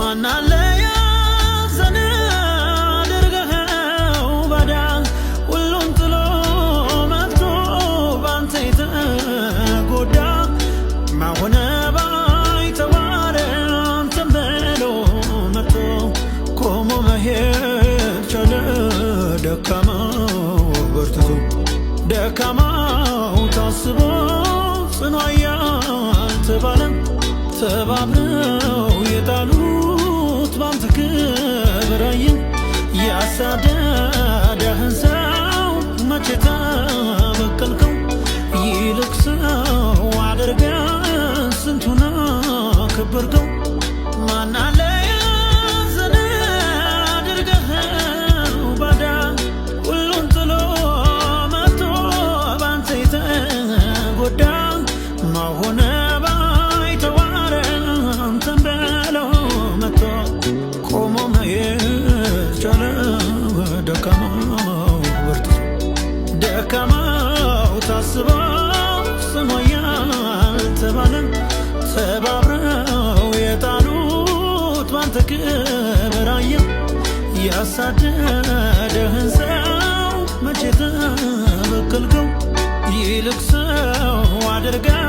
ማናለ ያዘነ አድርገኸው ባዳ ሁሉን ጥሎ መጥቶ ባንተ የተጎዳ ማሆነ ባይተዋረ አንተን ብሎ መጥቶ ቆሞ መሄድ ቻለ ደካማው በርትቶ ደካማው ታስቦ ጽኑ ያልተባለ ተባብረው የጣሉት ባንተ ክብር አየን ያሳደደህን ሰው መቼ ተበቀልከው ይልቅ ሰው አድርገህ ስንቱን አከበርከው ማናለ ያዘነ አድርገኸው ባዳ ሁሉን ጥሎ መጥቶ ባንተ የተጎዳ ማሆነ ባይተዋረ አንተን ብሎ መጥቶ ቆሞ መሄድ ቻለ ደካማው በርትቶ ደካማው ታስቦ ጽኑ ያልተባለ ተባብረው የጣሉት ባንተ ክብር አየን ያሳደደህን ሰው መቼ ተበቀልከው ይልቅ ሰው አድርገህ